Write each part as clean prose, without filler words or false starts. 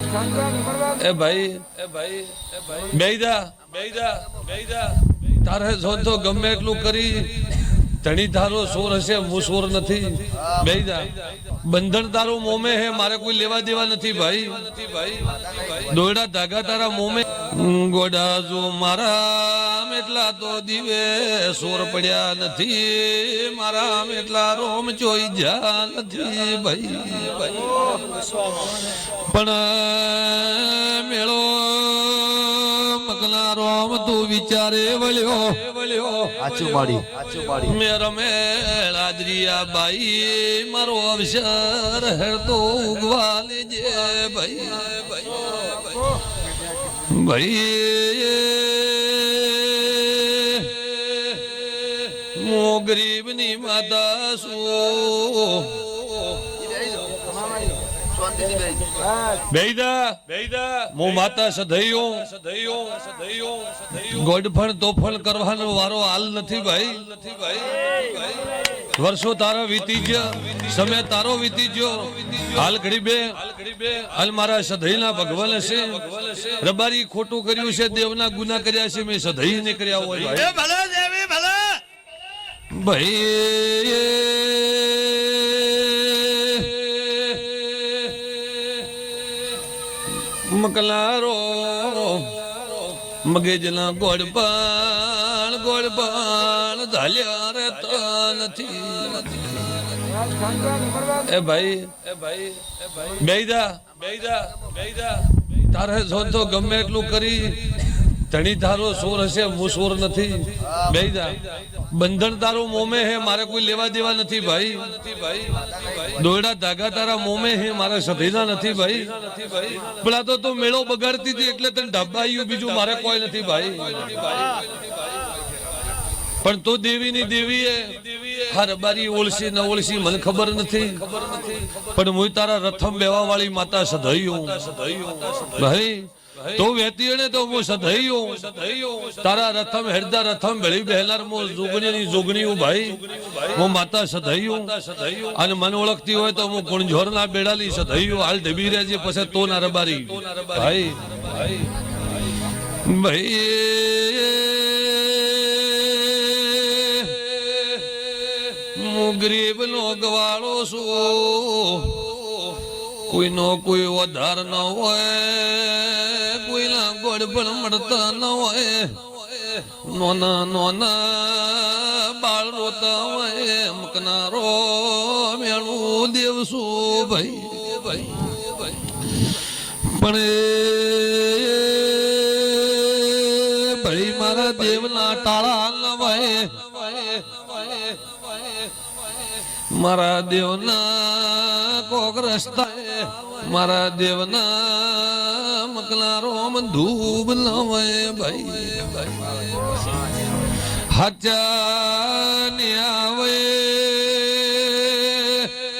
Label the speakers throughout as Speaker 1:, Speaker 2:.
Speaker 1: ए भाई बेईदा तारे जो तो गमे એટલું કરી ધણી તારો સોર હશે હું સોર નથી બેઈદા બંધન તારો મોમે હે મારે કોઈ લેવા દેવા નથી ભાઈ દોયડા ધાગા તારા મોમે ગોડા જો મારા એટલા તો દીવે સોર પડ્યા નથી મારા એટલા રોમ જોઈ જા નથી ભાઈ પણ મેળો મગના રોમ તું વિચારે વળ્યો
Speaker 2: આચું માડી
Speaker 1: મેરા મેળ આદરિયા બાઈ મારો અવસર હેરતો ઉગવા લેજે ભાઈ મો ગરીબ ની માતા શું બેઈદા મો માતા સધૈયો ગોડફણ તોફણ કરવાનો વારો હાલ નથી ભાઈ વર્ષો તારા વીતી ગયા સમય તારો વીતી ગયો હાલ ઘડી બે હાલ મારા સધૈના ભગવાન છે રબારી ખોટું કર્યું છે દેવના ગુના કર્યા છે મેં સધૈ ને કર્યા હોય ભાઈ મકલારો મગજના ગોળપાણ ધાલ્યા રહેતા નથી એ ભાઈ બેઈદા તારે જો તો ગમે એટલું કરી ધણી તારો સોર હશે હું સોર નથી બેઈદા બંધન તારો મોમે હે મારે કોઈ લેવા દેવા નથી ભાઈ દોયડા ધાગા તારા મોમે હે મારા સધીના નથી ભાઈ પેલા તો મેળો બગાડતી હતી એટલે તને ઢાબાયું બીજું મારે કોઈ નથી ભાઈ પણ તો દેવીની દેવી હે હરબારી ઓળસી ન ઓળસી મને ખબર નથી પણ હું તારા રથમ બેવા વાળી માતા સધૈયો ભાઈ તો વેતી ને તો હું સધૈયો તારા રથમ હેરદા રથમ ભેળી બહેલાર મો જોગણીની જોગણીઓ ભાઈ હું માતા સધૈયો અને મને ઓળખતી હોય તો હું ગુણઝોર ના બેડાલી સધૈયો હાલ ઢબી રહેજે પછી તો ના રબારી ભાઈ હું ગરીબ નો ગવાળો છું કોઈનો કોઈ વધાર ન હોય કોઈના ગોળ પણ મળતા ન હોય નોના બાળ રોતા હોય મકનારો મેળું દેવશું ભાઈ પણ ભાઈ મારા દેવના ટાળા લવાય મારા દેવના કોક રસ્તા મારા દેવના મકલારો ધૂબ લવાય ભાઈ હાચા ને આવે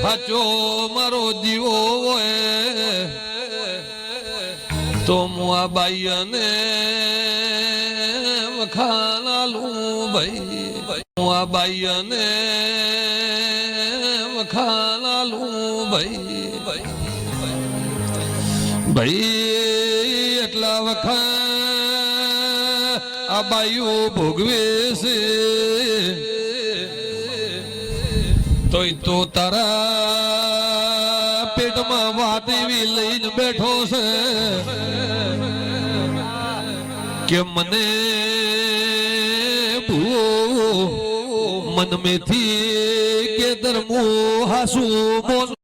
Speaker 1: હાચો મારો દીવો હોય તો હું આ બાઈને વખાણાલું ભાઈ હું આ બાઈને વખાણાલું ભાઈ એટલા વખા આ બાઈઓ ભોગવે છે તોય તો તારા પેટમાં વાત એવી લઈને બેઠો છે કે મને મન મેથી કે ધર્મો હાસુ બોલ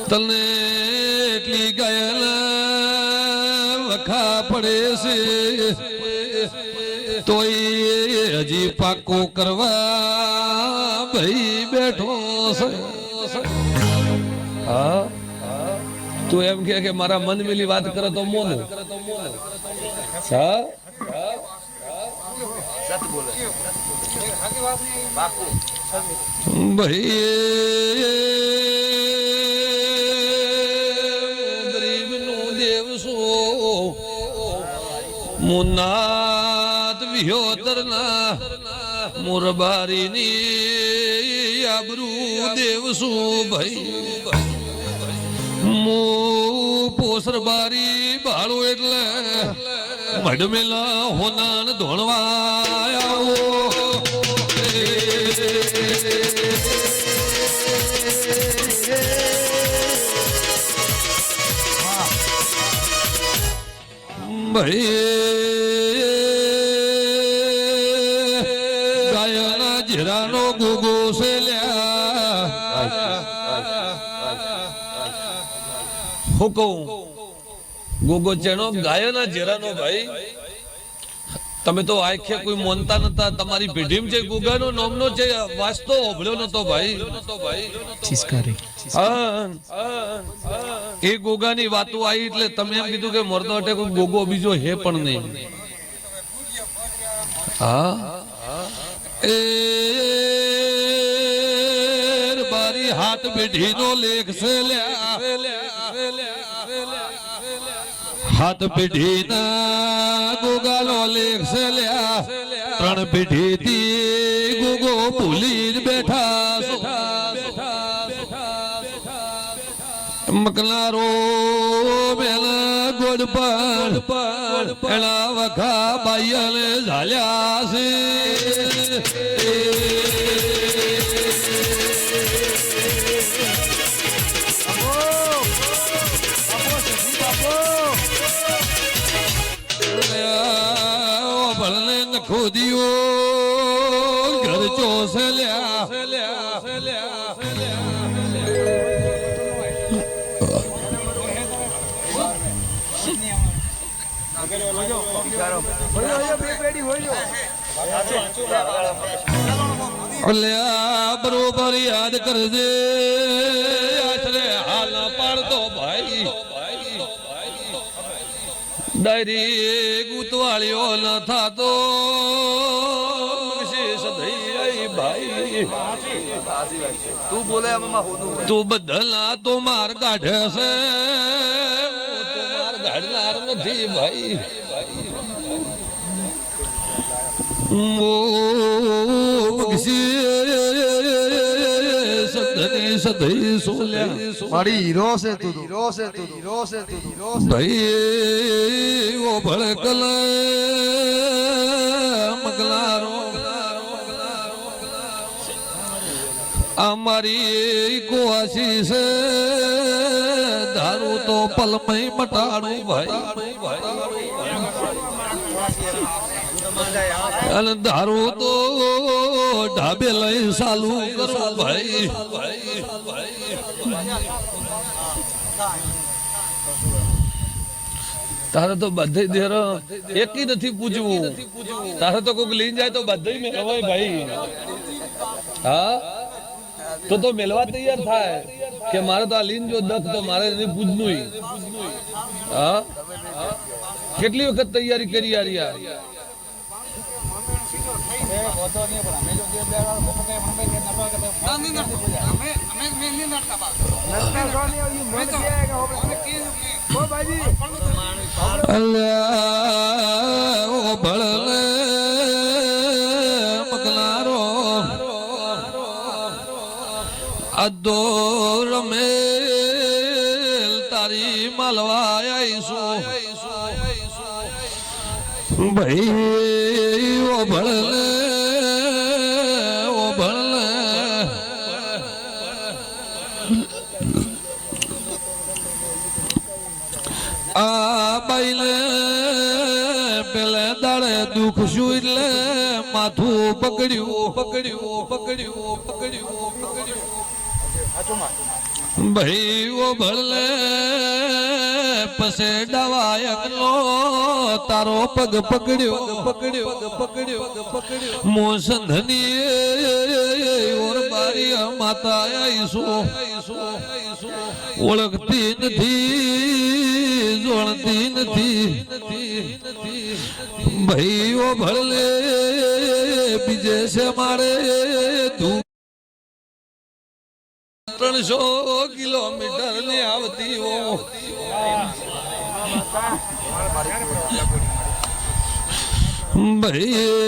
Speaker 1: તને એટલી ગાયલ વખા પડે છે તોય હજી પાકો કરવા ભાઈ બેઠો છે હા તું એમ કે મારા મન મેલી વાત કરે તો મોનું હા ભાઈ ગરીબ નું દેવસો મુનાત વિહોતરના મોરબારીની આબરૂ દેવસું ભાઈ મો પોસરબારી બાળો એટલે મડમેલા હોનાન ધોણવા આવો ગાયના જીરાનો ગુગો છે હુકમ ગોગો ચેનો ગાયના જીરાનો ભાઈ તમે તો આખે કોઈ મોનતા નતા તમારી પેઢીમ છે ગોગાનો નામનો છે વાસ્તો ઓભળ્યો નતો ભાઈ એ ગોગાની વાતો આવી એટલે તમે એમ કીધું કે મરતો અટે કોઈ ગોગો બીજો હે પણ નહીં હા એ બારી હાથ પેઢીનો લેખ છે હાથ પેઢીના ગોગાનો લેખ છે ત્રણ પેઢીથી ગોગો ભૂલી બેઠા મકનારો મેલા ગોડ પર એના વખા બાયને ઝાલ્યા છે ભળને ખોદીઓ ઘર ચોસલ્યા બરોબર યાદ કરજે આશરે હાલ પાડતો ભાઈ ડાયરી ગુતવાળીઓ ન થાતો ભાઈ તું બદલા તો માર કાઢે છે ગાડનાર નથી ભાઈ
Speaker 2: મારી હીરો છે તું
Speaker 1: ભાઈ ઓ ભડકલ મગલારો અમારી કોશી છે દારૂ તો પલમય મટાડું ભાઈ અને દારૂ તો ઢાબે લઈ ચાલુ કરો ભાઈ તારે તો બધે દેર એકી નથી પૂછવું તારે તો કોઈક લઈને જાય તો બધે મેળવાય ભાઈ હા તો મેળવા તૈયાર થાય કે મારે તો આ લીન જો દખ તો મારે નહીં પૂછનું હા કેટલી વખત તૈયારી કરી યાર મગલારો અદો રમેલ તારી માલવા આવીશું ભાઈ ઓ ભળલે આ બાઈને પેલે દાડે દુઃખ શું એટલે માથું પકડ્યું ભાઈ ઓ ભળલે પસે ડવાયકનો તારો પગ પકડ્યો મોસંધની ઓર બારી માતા આઈશું ઓળખતી નથી જોણતી નથી ભાઈ ઓ ભળલે બીજે છે મારે 300 કિલોમીટર ને આવતી હો ભાઈ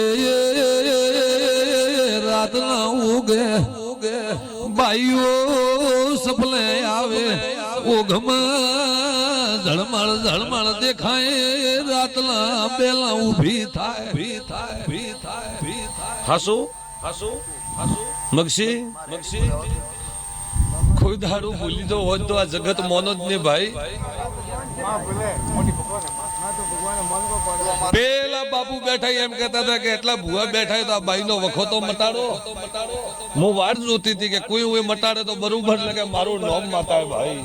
Speaker 1: રાતના ઉગે બાઈઓ સપલે આવે ઓઘમાં ઝળમળ દેખાય રાતના પેલા ઊભી થાય હાસુ મગસી કોઈ દાડું ભૂલી તો હોત તો આ જગત મોનો જ ને ભાઈ પેલા બાપુ બેઠા એમ કહેતા હતા કે એટલા ભૂવા બેઠા તો આ બાઈ નો વખો તો મટાડો હું વાત જોતી હતી કે કોઈ હું મટાડે તો બરોબર લાગે મારું નામ મટાડે ભાઈ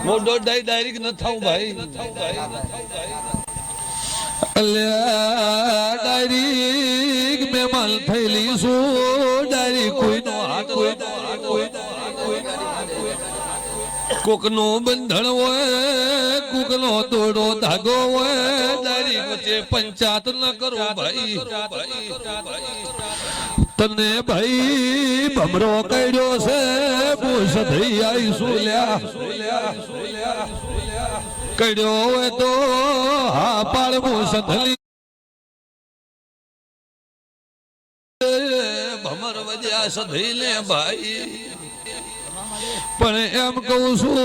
Speaker 1: હું ડાયરેક્ટ ન થાઉં ભાઈ ડાયરેક્ટ બેમાલ થયેલી શું ડાયરેક્ટ કોઈનો હાથ કોકનો બંધણ હોય કોકનો તોડો ધાગો હોય દારી વચ્ચે પંચાયત ન કરો ભાઈ તને ભાઈ ભમરો કર્યો છે પૂછ થઈ આવીશું લ્યા કર્યો હોય તો હા પાડવું સધલી ભમર વજ્યા સધી લે ભાઈ પણ એમ કહું છું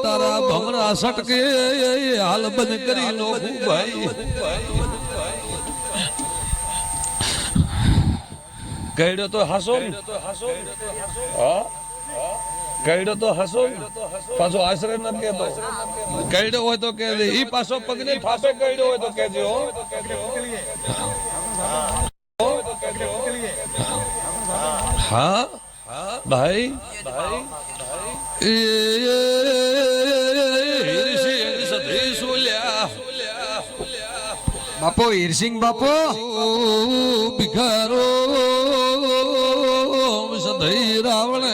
Speaker 1: તારા ભમરા સટકે હાલ બંધ કરી નોખું ભાઈ કઈડો તો હાસો કઈડો તો હાસો પાછો આશ્રય ન કેતો કઈડો હોય તો કે દે ઈ પાછો પગને થાપે કઈડો હોય તો કેજો હા ભાઈ
Speaker 2: બાપો હીરસિંહ બાપો
Speaker 1: ભિખારો સદઈ રાવણ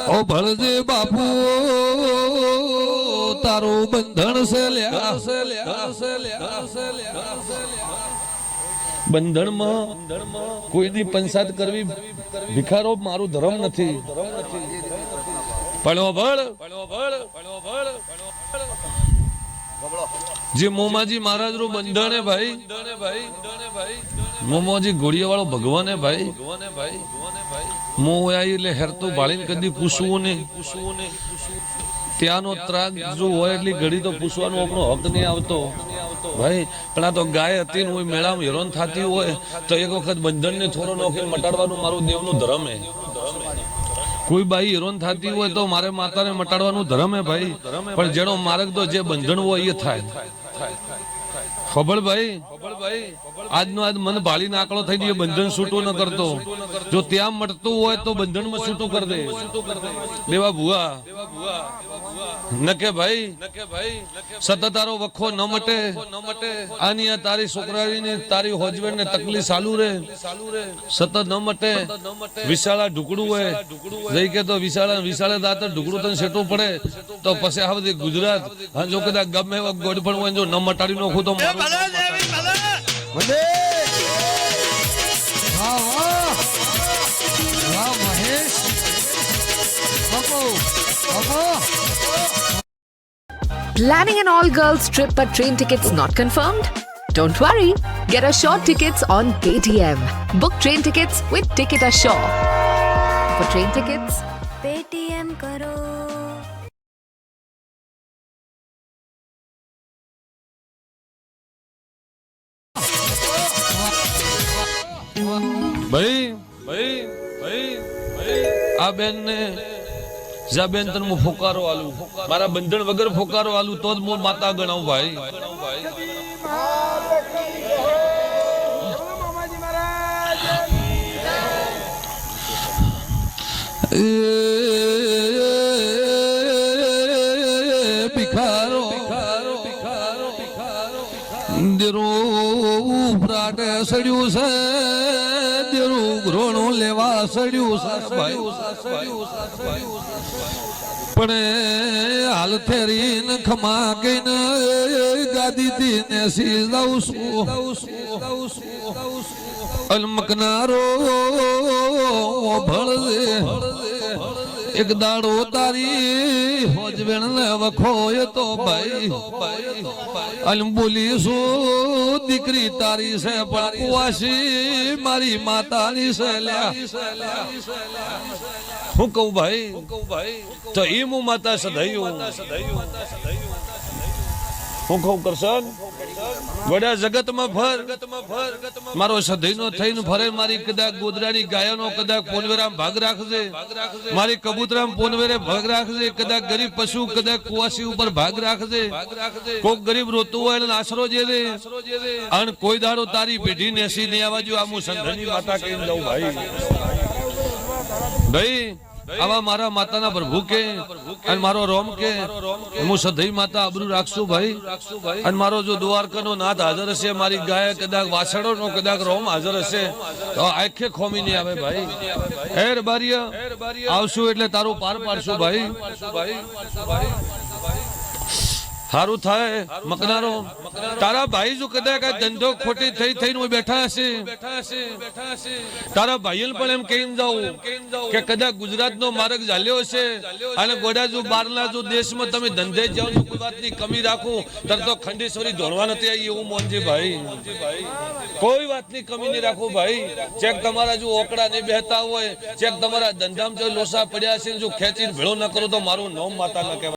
Speaker 1: ઓ ભળજે બાપુ તારું બંધન છે બંધનમાં કોઈની પંચાયત કરવી ભિખારો મારું ધર્મ નથી જે મોમાજી મહારાજ નું બંધન હે ભાઈ મોમાજી ઘોડિયા વાળો ભગવાન હે ભાઈ મો એટલે હેરતું ભાળીને કદી પૂછવું નહીં ત્યાંનો ત્રાગ જો હોય એટલી ઘડી તો પૂછવાનો આપણો હક નહીં આવતો ભાઈ પણ આ તો ગાય હતી ને હોય મેળામાં હેરાન થતી હોય તો એક વખત બંધનને થોડો નોખીને મટાડવાનું મારું દેવનું ધર્મ હે કોઈ બાઈ હેરાન થતી હોય તો મારે માતાને મટાડવાનું ધર્મ હે ભાઈ પણ જેનો માર્ગ તો જે બંધન હોય એ થાય ખબર ભાઈ આજનો આજ મન ભાળીને આકડો થઈ ગયો બંધન છૂટું ન કરતો જો ત્યાં મટતું હોય તો બંધનમાં છૂટું કરી દે દેવા ભુવા નકે ભાઈ સતત તારો વખો ન મટે આની આ તારી છોકરાની તારી હોજવેડ ને તકલીફ ચાલુ રે સતત ન મટે વિશાળા ઢુકડું હોય જઈ કે તો વિશાળે દાતર ઢુકડું તને સેટું પડે તો પછી આ બધી ગુજરાત હા જો કદાચ ગમે એવા ગોડ પણ હોય જો ન મટાડી નાખું તો
Speaker 3: Planning an all-girls trip but train tickets not confirmed? Don't worry. Get assured tickets on Paytm. Book train tickets with Ticket Assure. For train tickets,
Speaker 4: Paytm karo.
Speaker 1: ભાઈ આ બેન ને જા બેન તને હું ફોકારો આલું મારા બંધન વગર ફોકારો આલું તો જ હું માતા ગણાવું ભાઈ ભિખારો ફ્રાટે સડ્યું છે દેરું ઘરોણું લેવા સડ્યું છે પણ હાલ ફેરીને ખમા કઈને ગાદી થી ને સીધાવું અલમકનારો ભળજે એક દાડો તારી હોજવેણ ને વખોય તો ભાઈ અલબુલી શું દીકરી તારી છે પણ કુવાસી મારી માતાની છે લ્યા હું કહું ભાઈ તો એ હું માતા સધાયું હું કહું કરશન વડા જગતમાં ફર મારો સધઈનો થઈને ફરે મારી કદાચ ગોદરાની ગાયનો કદાચ પોનવેરામ ભાગ રાખજે મારી કબૂતરામ પોનવેરે ભાગ રાખજે કદાચ ગરીબ પશુ કદાચ કુવાસી ઉપર ભાગ રાખજે કોક ગરીબ રોતું હોય એને આશરો જે દે અને કોઈ દાડો તારી પેઢી નેસી નહીં આવવા જો આ હું સંધની માતા કહીને દઉં ભાઈ આવા મારા માતાના પ્રભુ કે અને મારો રોમ કે હું સધઈ માતા આબરૂ રાખશું ભાઈ અને મારો જો દ્વારકાનો નાથ હાજર હશે મારી ગાય કદાચ વાછડોનો કદાચ રોમ હાજર હશે તો આંખે ખોમી નહીં આવે ભાઈ હેર બારિયા આવશું એટલે તારું પાર પાડશું ભાઈ સારું થાય મકનારો તારા ભાઈ જો કદાચ ધંધો ખોટી થઈને બેઠા હશે તારા ભાઈ પણ એમ કહીને જાઉં કે કદાચ ગુજરાતનો માર્ગ ચાલ્યો હશે અને ગોડા જો બહારના જો દેશમાં તમે ધંધે જાઓ તો કોઈ વાતની કમી રાખો તર તો ખંડેશ્વરી ધોળવા નથી આવી એવું મોનજી ભાઈ કોઈ વાતની કમી નહીં રાખો ભાઈ ચેક તમારા જો ઓકડા નહીં બેહતા હોય ચેક તમારા ધંધામાં જો લોસા પડ્યા છે જો ખેંચીને ભેળો ન કરો તો મારું નામ માતા ન કહેવાય